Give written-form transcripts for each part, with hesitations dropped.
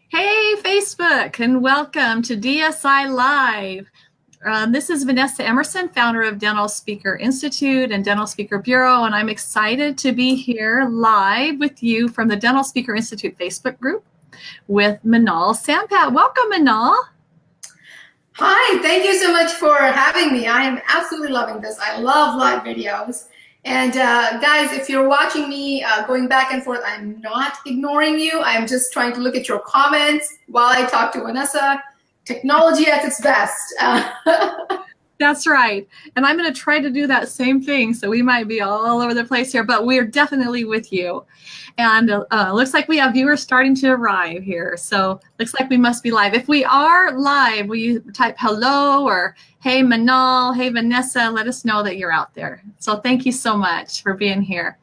Hey, Facebook, and welcome to DSI Live. This is Vanessa Emerson, founder of Dental Speaker Institute and Dental Speaker Bureau, and I'm excited to be here live with you from the Dental Speaker Institute Facebook group with Minal Sampat. Welcome, Minal. Hi, thank you so much for having me. I am absolutely loving this. I love live videos. And guys, if you're watching me going back and forth, I'm not ignoring you. I'm just trying to look at your comments while I talk to Vanessa. Technology at its best. That's right. And I'm going to try to do that same thing. So we might be all over the place here, but we're definitely with you. And looks like we have viewers starting to arrive here. So looks like we must be live. If we are live, will you type hello or hey, Minal, hey, Vanessa, let us know that you're out there. So thank you so much for being here.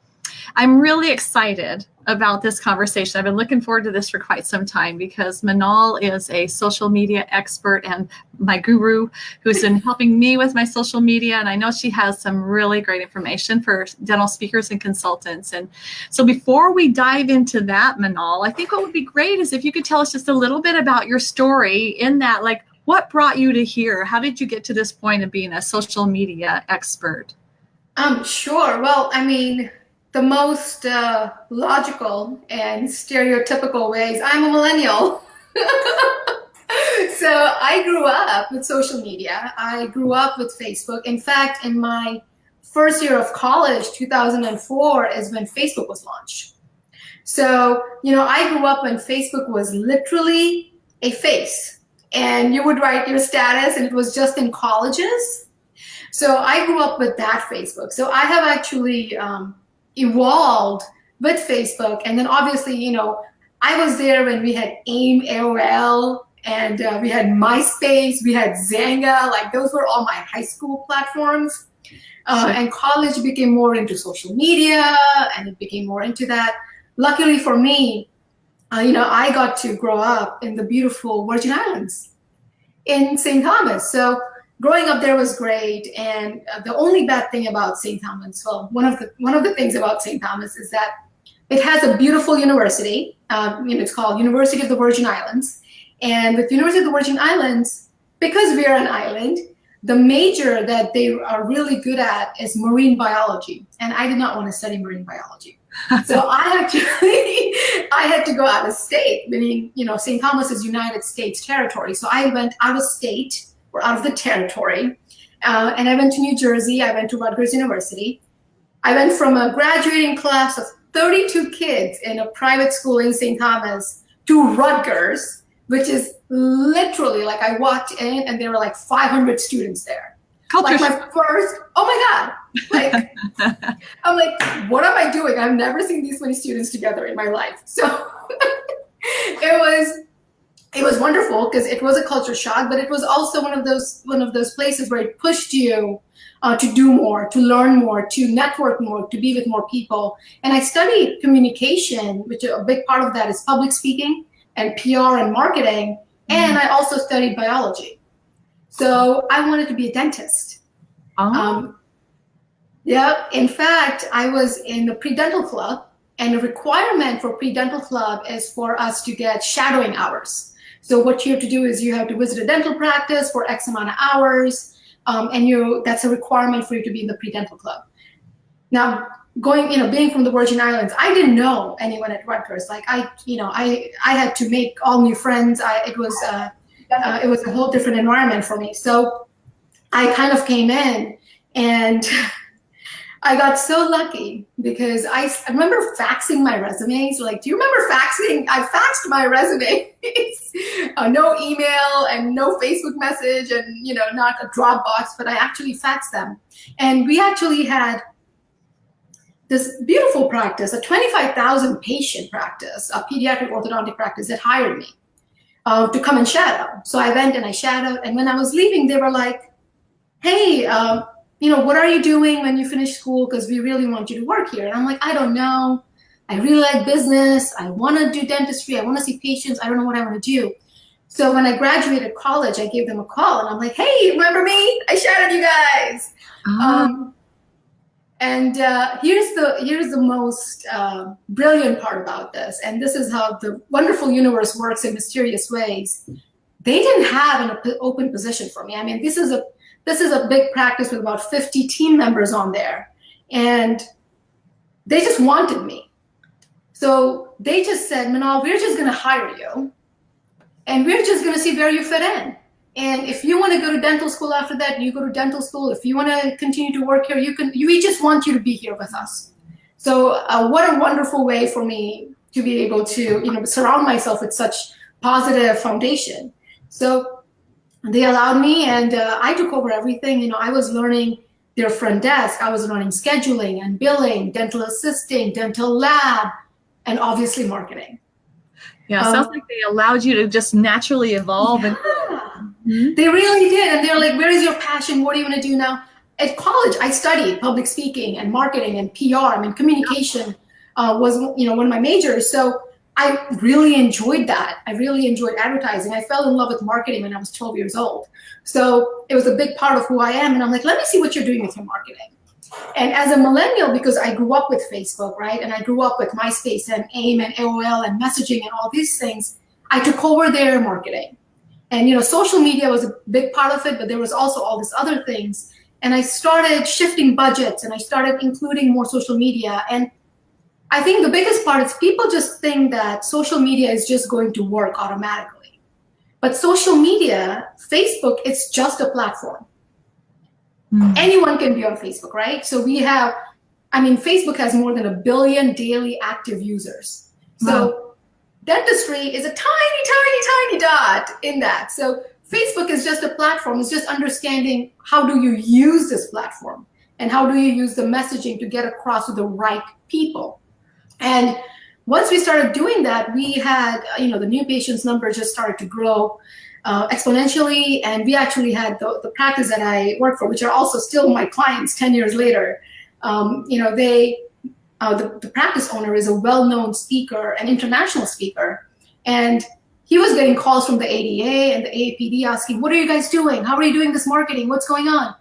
I'm really excited about this conversation. I've been looking forward to this for quite some time because Minal is a social media expert and my guru who's been helping me with my social media. And I know she has some really great information for dental speakers and consultants. And so before we dive into that, Minal, I think what would be great is if you could tell us just a little bit about your story in that, like, what brought you to here? How did you get to this point of being a social media expert? Sure. Well, I mean, the most logical and stereotypical ways. I'm a millennial. So I grew up with social media. I grew up with Facebook. In fact, in my first year of college, 2004, is when Facebook was launched. So, I grew up when Facebook was literally a face. And you would write your status, and it was just in colleges. So I grew up with that Facebook. So I have actually evolved with Facebook. And then obviously, I was there when we had AIM, AOL, and we had MySpace, we had Zanga. Like, those were all my high school platforms. And college became more into social media, and it became more into that. Luckily for me, I got to grow up in the beautiful Virgin Islands in St. Thomas. So growing up there was great. And the only bad thing about St. Thomas, well, one of the things about St. Thomas is that it has a beautiful university. It's called University of the Virgin Islands. And with University of the Virgin Islands, because we're an island, the major that they are really good at is marine biology. And I did not want to study marine biology. So I had to go out of state, meaning, St. Thomas is United States territory. So I went out of state or out of the territory. And I went to New Jersey. I went to Rutgers University. I went from a graduating class of 32 kids in a private school in St. Thomas to Rutgers, which is literally, like, I walked in and there were like 500 students there. Like my first, oh my God. Like, I'm like, what am I doing? I've never seen these many students together in my life. So it was wonderful because it was a culture shock, but it was also one of those places where it pushed you to do more, to learn more, to network more, to be with more people. And I studied communication, which a big part of that is public speaking and PR and marketing. And I also studied biology. So I wanted to be a dentist. Yeah. In fact, I was in the pre-dental club, and the requirement for pre-dental club is for us to get shadowing hours. So what you have to do is you have to visit a dental practice for X amount of hours, and that's a requirement for you to be in the pre-dental club. Now, being from the Virgin Islands, I didn't know anyone at Rutgers. Like, I had to make all new friends. It was a whole different environment for me. So I kind of came in, and I got so lucky because I remember faxing my resumes. Like, do you remember faxing? I faxed my resumes. No email and no Facebook message and, not a Dropbox, but I actually faxed them. And we actually had this beautiful practice, a 25,000 patient practice, a pediatric orthodontic practice that hired me to come and shadow. So I went and I shadowed. And when I was leaving, they were like, hey, what are you doing when you finish school? Because we really want you to work here. And I'm like, I don't know. I really like business. I want to do dentistry. I want to see patients. I don't know what I want to do. So when I graduated college, I gave them a call. And I'm like, hey, remember me? I shadowed you guys. And here's the most brilliant part about this, and this is how the wonderful universe works in mysterious ways. They didn't have an open position for me. I mean, this is a big practice with about 50 team members on there, and they just wanted me. So they just said, Minal, we're just going to hire you, and we're just going to see where you fit in. And if you want to go to dental school after that, you go to dental school. If you want to continue to work here, you can. We just want you to be here with us. So what a wonderful way for me to be able to, surround myself with such positive foundation. So they allowed me, and I took over everything. I was learning their front desk. I was learning scheduling and billing, dental assisting, dental lab, and obviously marketing. Yeah, sounds like they allowed you to just naturally evolve. Yeah. They really did. And they're like, where is your passion? What do you want to do now? At college, I studied public speaking and marketing and PR. I mean, communication was, one of my majors. So I really enjoyed that. I really enjoyed advertising. I fell in love with marketing when I was 12 years old. So it was a big part of who I am. And I'm like, let me see what you're doing with your marketing. And as a millennial, because I grew up with Facebook, right? And I grew up with MySpace and AIM and AOL and messaging and all these things, I took over their marketing. And, social media was a big part of it, but there was also all these other things. And I started shifting budgets, and I started including more social media. And I think the biggest part is people just think that social media is just going to work automatically. But social media, Facebook, it's just a platform. Anyone can be on Facebook, right? So Facebook has more than 1 billion daily active users. So dentistry is a tiny, tiny, tiny dot in that. So Facebook is just a platform. It's just understanding how do you use this platform and how do you use the messaging to get across to the right people. And once we started doing that, we had, the new patients number just started to grow exponentially. And we actually had the practice that I work for, which are also still my clients 10 years later. The practice owner is a well-known speaker, an international speaker. And he was getting calls from the ADA and the AAPD asking, what are you guys doing? How are you doing this marketing? What's going on?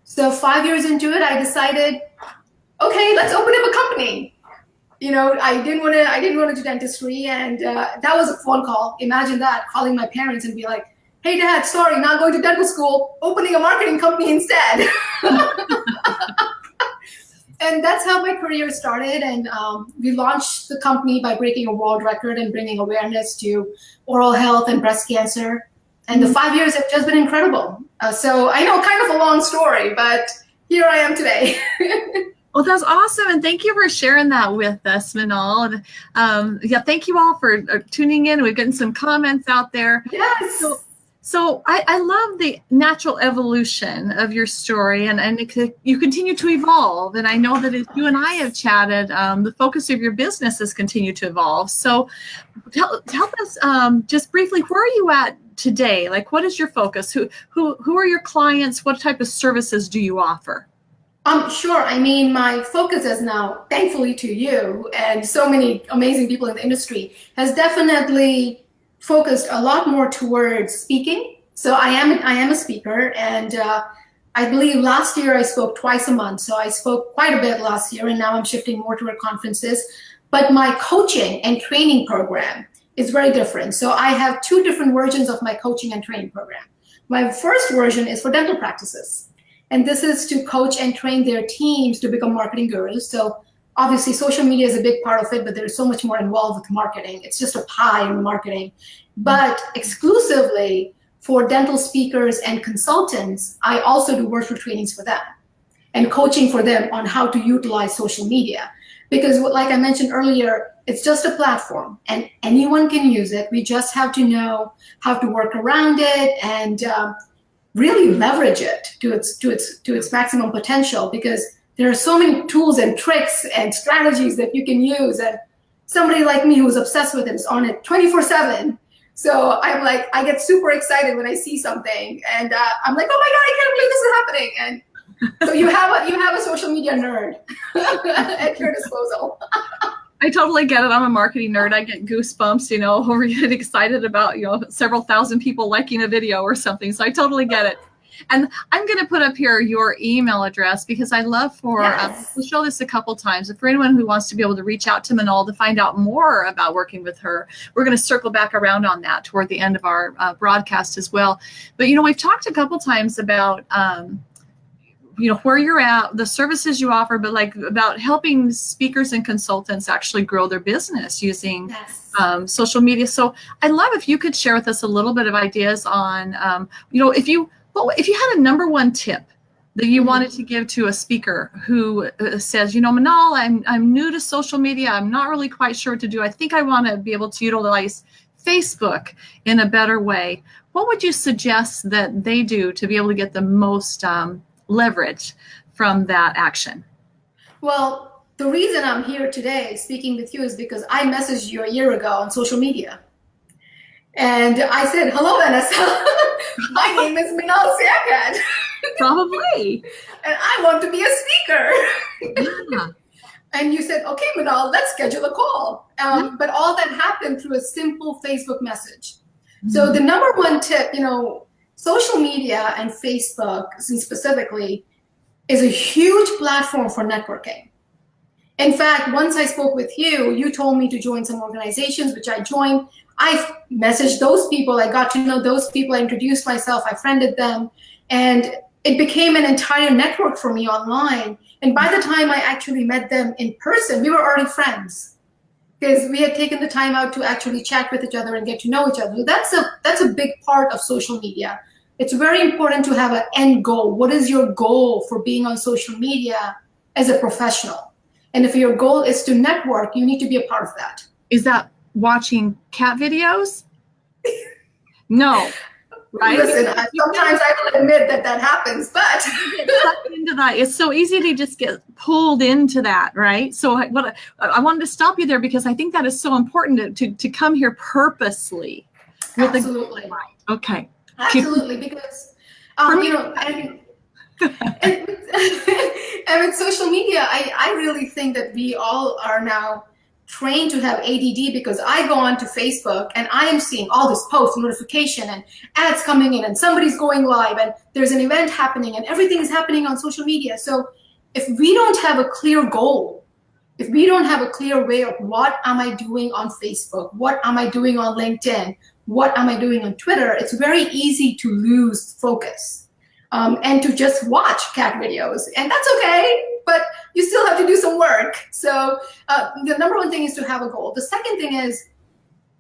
So 5 years into it, I decided, okay, let's open up a company. I didn't want to do dentistry, and that was a phone call. Imagine that, calling my parents and be like, hey, Dad, sorry, not going to dental school, opening a marketing company instead. And that's how my career started. And we launched the company by breaking a world record and bringing awareness to oral health and breast cancer. And the 5 years have just been incredible. So I know, kind of a long story, but here I am today. Well, that's awesome. And thank you for sharing that with us, Minal. Thank you all for tuning in. We're getting some comments out there. Yes. So I love the natural evolution of your story, and you continue to evolve. And I know that as you and I have chatted, the focus of your business has continued to evolve. So tell us just briefly, where are you at today? Like, what is your focus? Who are your clients? What type of services do you offer? Sure. I mean, my focus is now, thankfully to you and so many amazing people in the industry, has definitely focused a lot more towards speaking. So I am a speaker, and I believe last year I spoke twice a month. So I spoke quite a bit last year, and now I'm shifting more toward conferences. But my coaching and training program is very different. So I have 2 different versions of my coaching and training program. My first version is for dental practices. And this is to coach and train their teams to become marketing gurus. So obviously social media is a big part of it, but there's so much more involved with marketing. It's just a pie in marketing. But exclusively for dental speakers and consultants, I also do virtual trainings for them and coaching for them on how to utilize social media. Because like I mentioned earlier, it's just a platform and anyone can use it. We just have to know how to work around it and really leverage it to its maximum potential, because there are so many tools and tricks and strategies that you can use. And somebody like me who's obsessed with it is on it 24/7. So I'm like, I get super excited when I see something, and I'm like, oh my God, I can't believe this is happening. And so you have a social media nerd at your disposal. I totally get it. I'm a marketing nerd. I get goosebumps, or get excited about, several thousand people liking a video or something. So I totally get it. And I'm going to put up here your email address because I love for, Yes. we'll show this a couple times. For anyone who wants to be able to reach out to Minal to find out more about working with her, we're going to circle back around on that toward the end of our broadcast as well. But, we've talked a couple times about, where you're at, the services you offer, but like about helping speakers and consultants actually grow their business using social media. So I'd love if you could share with us a little bit of ideas on, if you had a number one tip that you wanted to give to a speaker who says, Minal, I'm new to social media. I'm not really quite sure what to do. I think I want to be able to utilize Facebook in a better way. What would you suggest that they do to be able to get the most leverage from that action? Well, the reason I'm here today speaking with you is because I messaged you a year ago on social media. And I said, hello, Vanessa. My name is Minal Sampat. Probably. And I want to be a speaker. Yeah. And you said, okay, Minal, let's schedule a call. But all that happened through a simple Facebook message. So the number one tip, social media and Facebook specifically is a huge platform for networking. In fact, once I spoke with you, you told me to join some organizations, which I joined. I messaged those people. I got to know those people. I introduced myself. I friended them. And it became an entire network for me online. And by the time I actually met them in person, we were already friends because we had taken the time out to actually chat with each other and get to know each other. So that's a big part of social media. It's very important to have an end goal. What is your goal for being on social media as a professional? And if your goal is to network, you need to be a part of that. Is that watching cat videos? No, right? Listen, sometimes I will admit that happens, but into that. It's so easy to just get pulled into that, right? So I wanted to stop you there because I think that is so important to come here purposely. Absolutely. Okay. Absolutely, because and with social media, I really think that we all are now trained to have ADD because I go on to Facebook and I am seeing all this post notification and ads coming in and somebody's going live and there's an event happening and everything is happening on social media. So if we don't have a clear goal, if we don't have a clear way of what am I doing on Facebook, what am I doing on LinkedIn, what am I doing on Twitter, it's very easy to lose focus and to just watch cat videos. And that's okay, but you still have to do some work. So the number one thing is to have a goal. The second thing is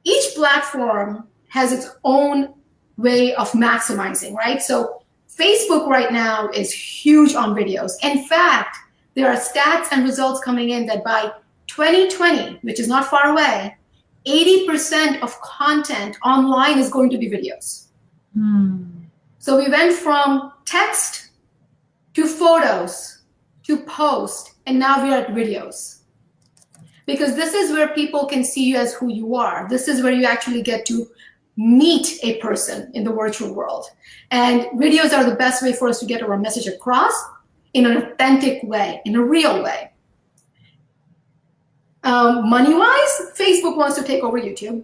each platform has its own way of maximizing, right? So Facebook right now is huge on videos. In fact, there are stats and results coming in that by 2020, which is not far away, 80% of content online is going to be videos. So we went from text to photos to post, and now we are at videos. Because this is where people can see you as who you are. This is where you actually get to meet a person in the virtual world. And videos are the best way for us to get our message across in an authentic way, in a real way. Money-wise, Facebook wants to take over YouTube.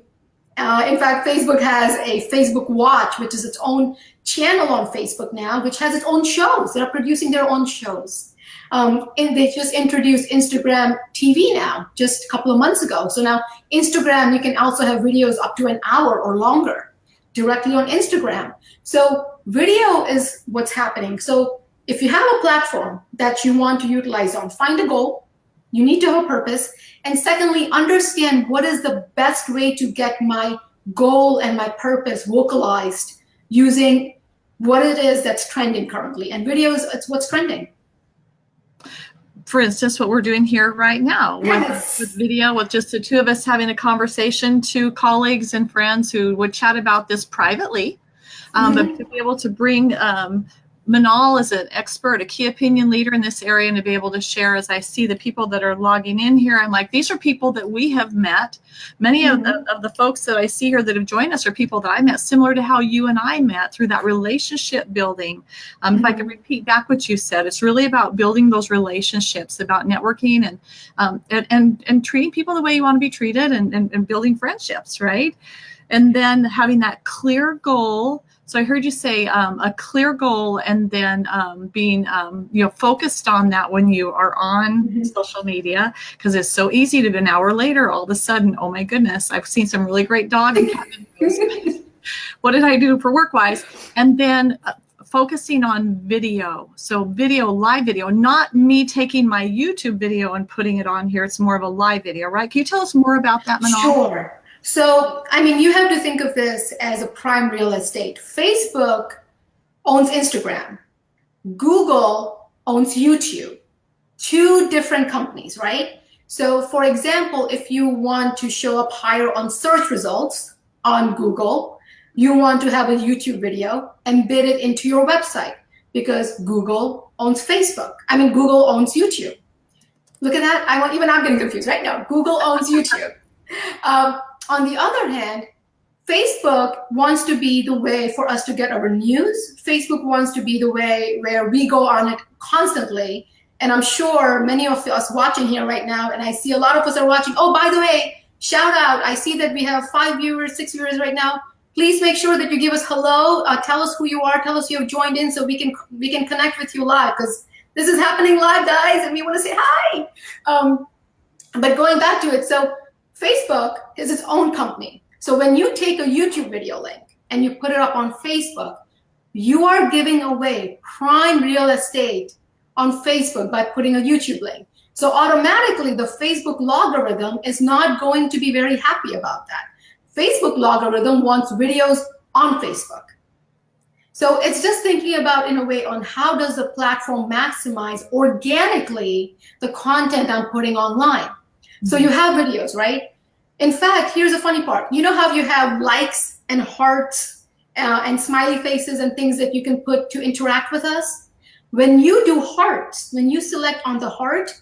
In fact, Facebook has a Facebook Watch, which is its own channel on Facebook now, which has its own shows. They're producing their own shows. And they just introduced Instagram TV now, just a couple of months ago. So now Instagram, you can also have videos up to an hour or longer directly on Instagram. So video is what's happening. So if you have a platform that you want to utilize on, find a goal. You need to have a purpose. And secondly, understand what is the best way to get my goal and my purpose vocalized using what it is that's trending currently. And videos, it's what's trending. For instance, what we're doing here right now Yes. with video, with just the two of us having a conversation to colleagues and friends who would chat about this privately, but to be able to bring Minal as an expert, a key opinion leader in this area, and to be able to share, as I see the people that are logging in here, I'm like, these are people that we have met. Many of the folks that I see here that have joined us are people that I met similar to how you and I met through that relationship building. If I can repeat back what you said, it's really about building those relationships, about networking and treating people the way you want to be treated and building friendships, right? And then having that clear goal So I heard you say a clear goal, and then being focused on that when you are on social media, because it's so easy to an hour later, all of a sudden, oh my goodness, I've seen some really great dog and cat videos. What did I do for work-wise? And then focusing on video. So video, live video, not me taking my YouTube video and putting it on here. It's more of a live video, right? Can you tell us more about that, Minal? Sure. So, I mean, you have to think of this as a prime real estate. Facebook owns Instagram. Google owns YouTube. Two different companies, right? So, for example, if you want to show up higher on search results on Google, you want to have a YouTube video, embed it into your website, because Google owns Facebook. I mean, Google owns YouTube. Look at that. Even I'm getting confused right now. Google owns YouTube. On the other hand, Facebook wants to be the way for us to get our news. Facebook wants to be the way where we go on it constantly. And I'm sure many of us watching here right now, and I see a lot of us are watching. Oh, by the way, shout out. I see that we have 5 viewers, 6 viewers right now. Please make sure that you give us hello. Tell us who you are. Tell us you have joined in so we can connect with you live, because this is happening live, guys, and we want to say hi. But going back to it, so Facebook is its own company. So when you take a YouTube video link and you put it up on Facebook, you are giving away prime real estate on Facebook by putting a YouTube link. So automatically the Facebook logarithm is not going to be very happy about that. Facebook logarithm wants videos on Facebook. So it's just thinking about, in a way, on how does the platform maximize organically the content I'm putting online. So you have videos, right? In fact, here's a funny part. You know how you have likes and hearts and smiley faces and things that you can put to interact with us? When you do hearts, when you select on the heart,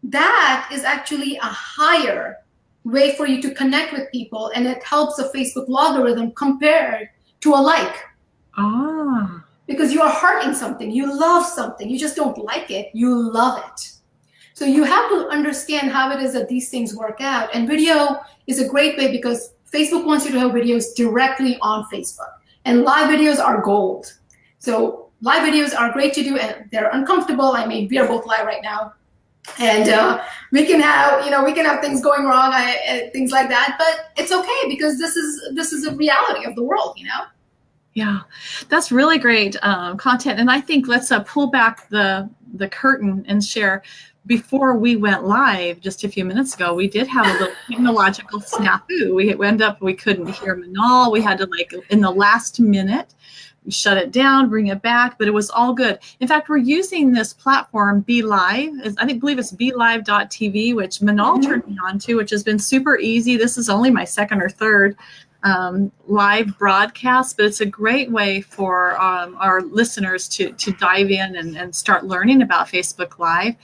that is actually a higher way for you to connect with people, and it helps the Facebook logarithm compared to a like. Ah. Because you are hearting something, you love something, you just don't like it, you love it. So you have to understand how it is that these things work out. And video is a great way, because Facebook wants you to have videos directly on Facebook. And live videos are gold. So live videos are great to do, and they're uncomfortable. I mean, we are both live right now. And we can have things going wrong, things like that. But it's okay, because this is a reality of the world, you know? Yeah, that's really great content. And I think let's pull back the curtain and share. Before we went live just a few minutes ago, we did have a little technological snafu. We couldn't hear Minal. We had to, in the last minute, shut it down, bring it back, but it was all good. In fact, we're using this platform, Be Live. I believe it's BeLive.tv, which Minal turned me on to, which has been super easy. This is only my second or third live broadcast, but it's a great way for our listeners to dive in and start learning about Facebook Live.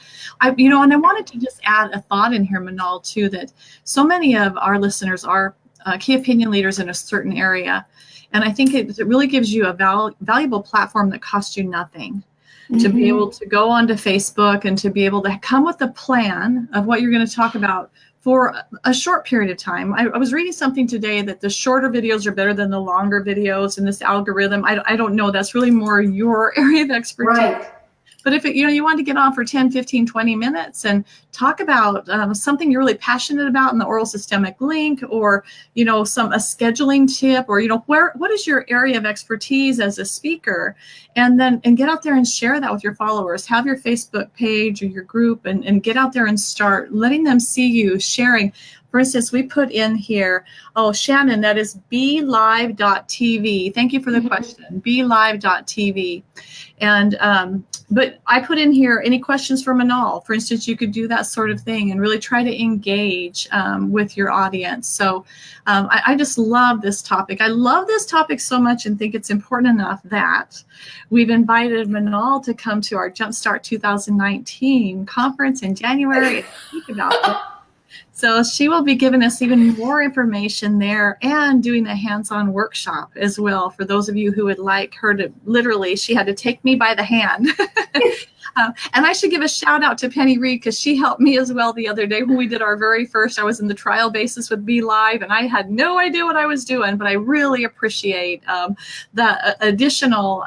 And I wanted to just add a thought in here, Minal, too, that so many of our listeners are key opinion leaders in a certain area. And I think it really gives you a valuable platform that costs you nothing. To be able to go onto Facebook and to be able to come with a plan of what you're going to talk about for a short period of time. I was reading something today that the shorter videos are better than the longer videos in this algorithm. I don't know. That's really more your area of expertise. Right. But if you want to get on for 10, 15, 20 minutes and talk about something you're really passionate about in the oral systemic link, or a scheduling tip, or what is your area of expertise as a speaker, and get out there and share that with your followers. Have your Facebook page or your group and get out there and start letting them see you sharing. For instance, we put in here, Shannon, that is BeLive.tv. Thank you for the question, BeLive.tv. And but I put in here any questions for Minal. For instance, you could do that sort of thing and really try to engage with your audience. So I just love this topic. I love this topic so much and think it's important enough that we've invited Minal to come to our Jumpstart 2019 conference in January and speak about it. So she will be giving us even more information there and doing a hands-on workshop as well for those of you who would like her to, literally, she had to take me by the hand. And I should give a shout out to Penny Reed because she helped me as well the other day when we did our very first. I was in the trial basis with Be Live, and I had no idea what I was doing, but I really appreciate the additional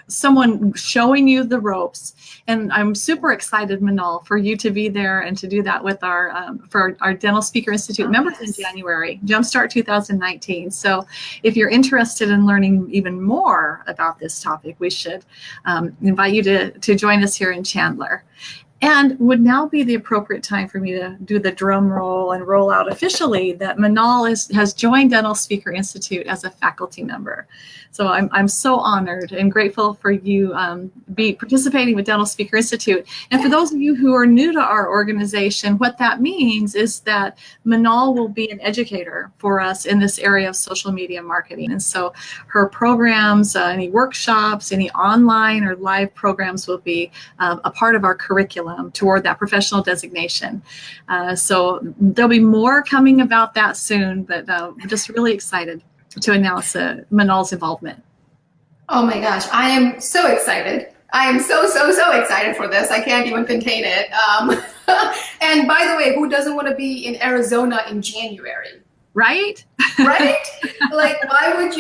someone showing you the ropes. And I'm super excited, Minal, for you to be there and to do that with our for our Dental Speaker Institute members in January, Jumpstart 2019. So if you're interested in learning even more about this topic, we should invite you to join us here in Chandler. And would now be the appropriate time for me to do the drum roll and roll out officially that Minal has joined Dental Speaker Institute as a faculty member. So I'm so honored and grateful for you be participating with Dental Speaker Institute. And for those of you who are new to our organization, what that means is that Minal will be an educator for us in this area of social media marketing. And so her programs, any workshops, any online or live programs will be a part of our curriculum toward that professional designation. So there'll be more coming about that soon, but I'm just really excited to announce Minal's involvement. Oh my gosh, I am so excited. I am so excited for this. I can't even contain it. And by the way, who doesn't want to be in Arizona in January? Right? Right? Like, why would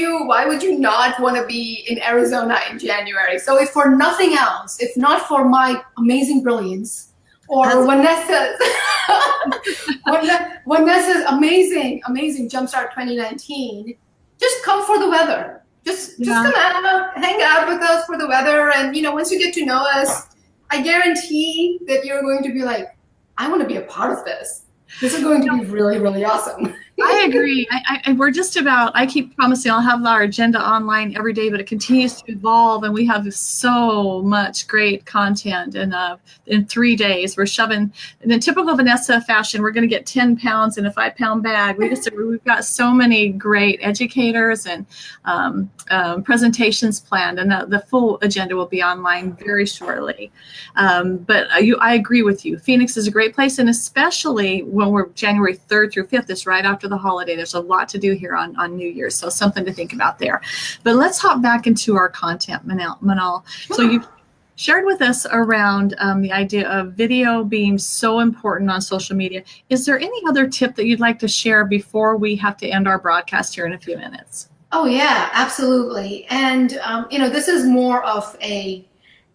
you not want to be in Arizona in January? So if for nothing else, if not for my amazing brilliance, or Vanessa's amazing Jumpstart 2019, just come for the weather. Just come out, hang out with us for the weather. And, once you get to know us, I guarantee that you're going to be like, I want to be a part of this. This is going to be really, really awesome. I agree. We're just about, I keep promising I'll have our agenda online every day, but it continues to evolve, and we have so much great content. And in 3 days, we're shoving, in a typical Vanessa fashion, we're going to get 10 pounds in a 5-pound bag. We've got so many great educators and presentations planned, and the full agenda will be online very shortly. But I agree with you. Phoenix is a great place, and especially when we're January 3rd through 5th, it's right after the holiday. There's a lot to do here on New Year's, so something to think about there. But let's hop back into our content, Minal. So you shared with us around the idea of video being so important on social media. Is there any other tip that you'd like to share before we have to end our broadcast here in a few minutes? Oh yeah, absolutely. And this is more of a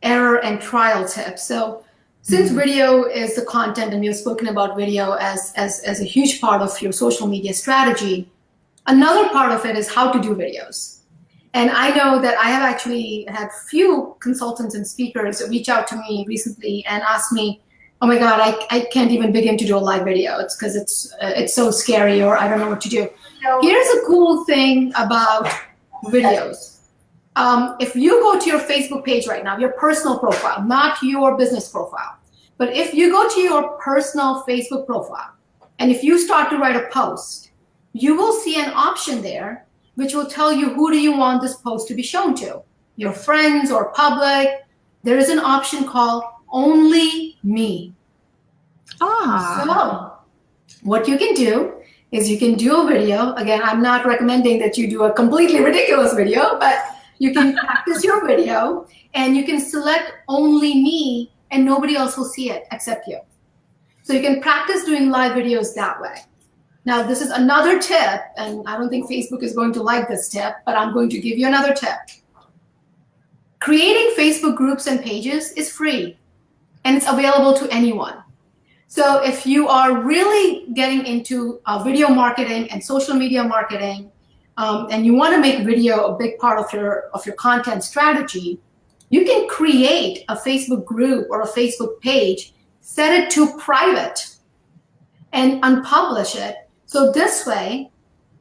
error and trial tip. So since video is the content, and we've spoken about video as a huge part of your social media strategy, another part of it is how to do videos. And I know that I have actually had few consultants and speakers reach out to me recently and ask me, oh my God, I can't even begin to do a live video. It's because it's so scary, or I don't know what to do. Here's a cool thing about videos. If you go to your Facebook page right now, your personal profile, not your business profile, but if you go to your personal Facebook profile, and if you start to write a post, you will see an option there which will tell you who do you want this post to be shown to, your friends or public. There is an option called Only Me. So what you can do is you can do a video. Again, I'm not recommending that you do a completely ridiculous video, but you can practice your video, and you can select Only Me, and nobody else will see it except you. So you can practice doing live videos that way. Now, this is another tip, and I don't think Facebook is going to like this tip, but I'm going to give you another tip. Creating Facebook groups and pages is free, and it's available to anyone. So if you are really getting into video marketing and social media marketing, and you want to make video a big part of your content strategy, you can create a Facebook group or a Facebook page, set it to private, and unpublish it. So this way,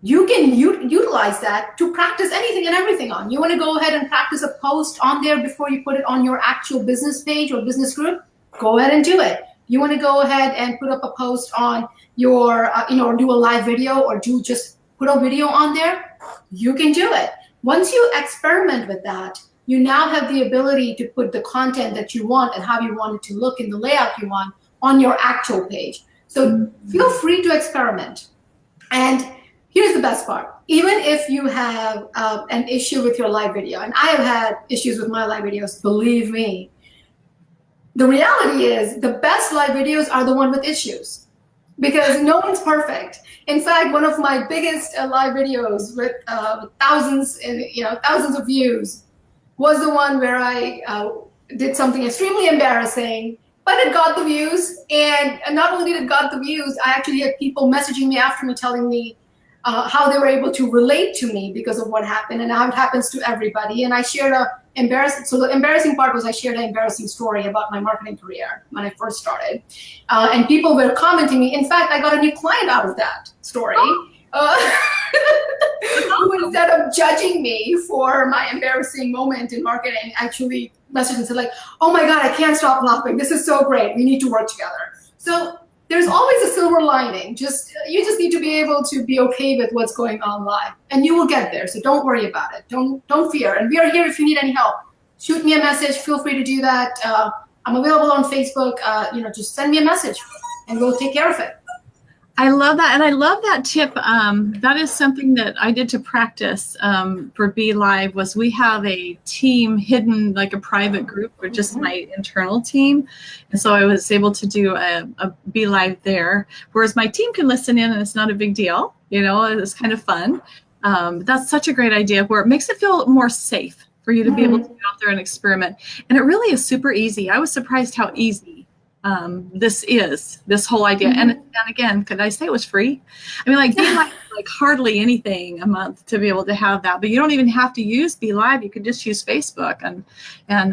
you can utilize that to practice anything and everything on. You want to go ahead and practice a post on there before you put it on your actual business page or business group? Go ahead and do it. You want to go ahead and put up a post on your, or do a live video, or just put a video on there? You can do it. Once you experiment with that, you now have the ability to put the content that you want and how you want it to look in the layout you want on your actual page. So feel free to experiment. And here's the best part. Even if you have an issue with your live video, and I have had issues with my live videos, believe me, the reality is the best live videos are the one with issues, because no one's perfect. In fact, one of my biggest live videos with thousands of views was the one where I did something extremely embarrassing, but it got the views. And not only did it got the views, I actually had people messaging me after me telling me how they were able to relate to me because of what happened, and how it happens to everybody. And I shared so the embarrassing part was I shared an embarrassing story about my marketing career when I first started. And people were commenting me. In fact, I got a new client out of that story. Who, instead of judging me for my embarrassing moment in marketing, actually messaged and said like, oh my God, I can't stop laughing. This is so great. We need to work together. So there's always a silver lining. You just need to be able to be okay with what's going on live, and you will get there. So don't worry about it. Don't fear. And we are here if you need any help. Shoot me a message. Feel free to do that. I'm available on Facebook. Just send me a message, and we'll take care of it. I love that. And I love that tip. That is something that I did to practice for Be Live. Was we have a team hidden, like a private group for just my internal team. And so I was able to do a Be Live there, whereas my team can listen in and it's not a big deal. It's kind of fun. That's such a great idea where it makes it feel more safe for you to be able to go out there and experiment. And it really is super easy. I was surprised how easy this whole idea. And again, could I say it was free? I mean, like Be Live, like hardly anything a month to be able to have that, but you don't even have to use Be Live. You could just use Facebook. And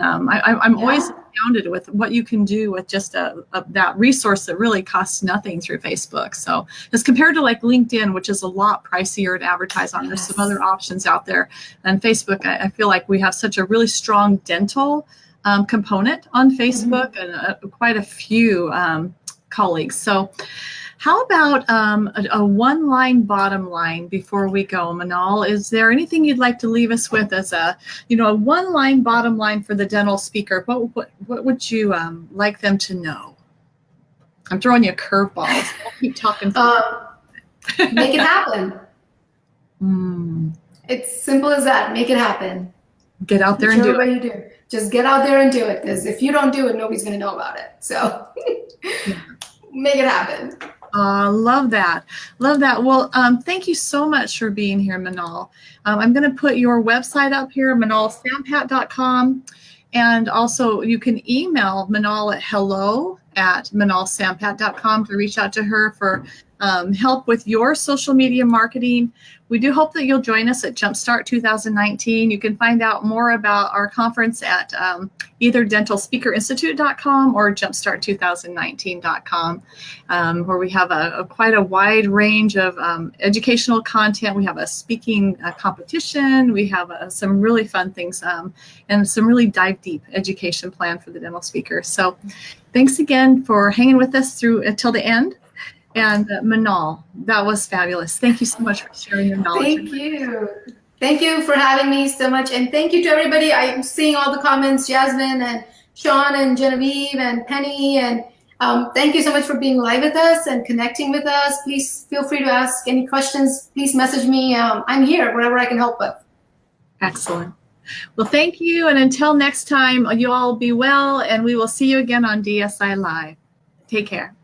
I'm always astounded with what you can do with just that resource that really costs nothing through Facebook. So as compared to like LinkedIn, which is a lot pricier to advertise on, there's some other options out there. And Facebook, I feel like we have such a really strong dental component on Facebook, and quite a few colleagues. So how about a one-line bottom line before we go, Minal? Is there anything you'd like to leave us with as a one-line bottom line for the dental speaker? What would you like them to know? I'm throwing you curveballs. I'll keep talking. Make it happen. It's simple as that. Make it happen. Get out there and do it. Just get out there and do it, because if you don't do it, nobody's going to know about it. So make it happen. Love that. Love that. Well, thank you so much for being here, Minal. I'm going to put your website up here, minalsampat.com. And also you can email Minal at hello@minalsampat.com to reach out to her for help with your social media marketing. We do hope that you'll join us at Jumpstart 2019. You can find out more about our conference at either dentalspeakerinstitute.com or jumpstart2019.com, where we have quite a wide range of educational content. We have a speaking competition. We have some really fun things and some really dive deep education plan for the dental speaker. So thanks again for hanging with us through until the end. And Minal, that was fabulous. Thank you so much for sharing your knowledge. Thank you. Thank you for having me so much. And thank you to everybody. I'm seeing all the comments, Jasmine and Sean and Genevieve and Penny. And thank you so much for being live with us and connecting with us. Please feel free to ask any questions. Please message me. I'm here, whatever I can help with. Excellent. Well, thank you. And until next time, you all be well, and we will see you again on DSI Live. Take care.